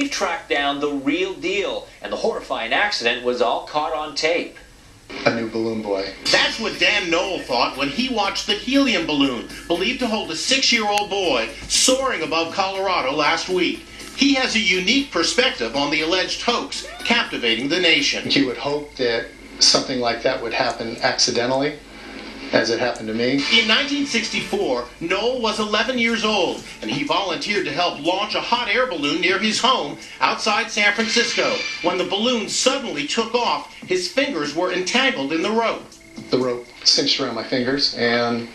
we've tracked down the real deal, and the horrifying accident was all caught on tape. A new balloon boy. That's what Dan Knoll thought when he watched the helium balloon, believed to hold a 6-year-old boy, soaring above Colorado last week. He has a unique perspective on the alleged hoax captivating the nation. You would hope that something like that would happen accidentally, as it happened to me. In 1964, Knoll was 11 years old, and he volunteered to help launch a hot air balloon near his home outside San Francisco. When the balloon suddenly took off, his fingers were entangled in the rope. The rope cinched around my fingers, and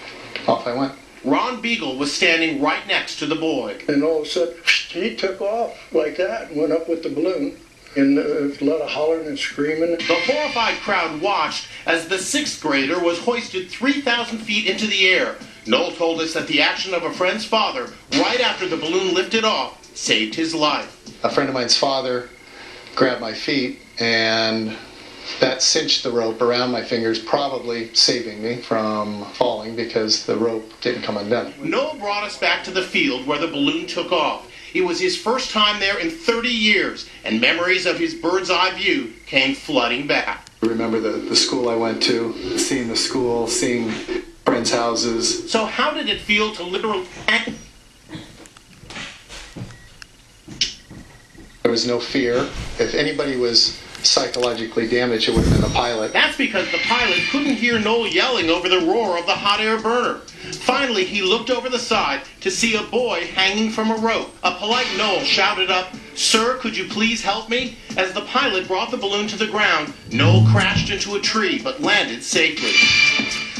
off I went. Ron Beagle was standing right next to the boy. And all of a sudden, he took off like that and went up with the balloon. And there was a lot of hollering and screaming. The horrified crowd watched as the 6th grader was hoisted 3,000 feet into the air. Knoll told us that the action of a friend's father, right after the balloon lifted off, saved his life. A friend of mine's father grabbed my feet, and that cinched the rope around my fingers, probably saving me from falling because the rope didn't come undone. Knoll brought us back to the field where the balloon took off. It was his first time there in 30 years, and memories of his bird's eye view came flooding back. I remember the school I went to, seeing the school, seeing friends' houses. So how did it feel to literally... There was no fear. If anybody was psychologically damaged, it would have been the pilot. That's because the pilot couldn't hear Knoll yelling over the roar of the hot air burner. Finally, he looked over the side to see a boy hanging from a rope. A polite Knoll shouted up, "Sir, could you please help me?" As the pilot brought the balloon to the ground, Knoll crashed into a tree but landed safely.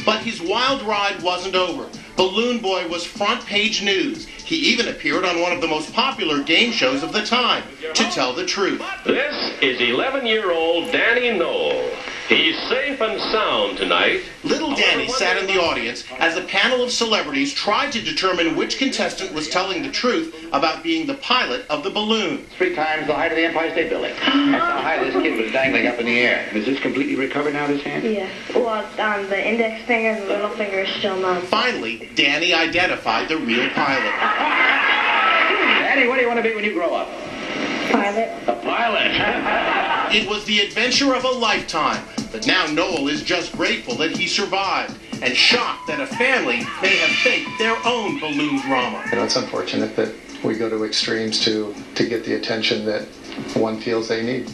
But his wild ride wasn't over. Balloon Boy was front page news. He even appeared on one of the most popular game shows of the time, To Tell the Truth. This is 11-year-old Danny Knoll. He's safe and sound tonight. Little Danny sat in the audience as a panel of celebrities tried to determine which contestant was telling the truth about being the pilot of the balloon. 3 times the height of the Empire State Building. That's how high this kid was dangling up in the air. Is this completely recovered now, this hand? Yeah. Well, the index finger and the little finger is still numb. Finally, Danny identified the real pilot. Danny, what do you want to be when you grow up? Pilot. A pilot. It was the adventure of a lifetime, but now Knoll is just grateful that he survived and shocked that a family may have faked their own balloon drama. You know, it's unfortunate that we go to extremes to get the attention that one feels they need.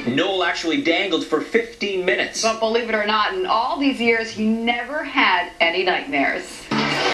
Knoll actually dangled for 15 minutes. But believe it or not, in all these years, he never had any nightmares.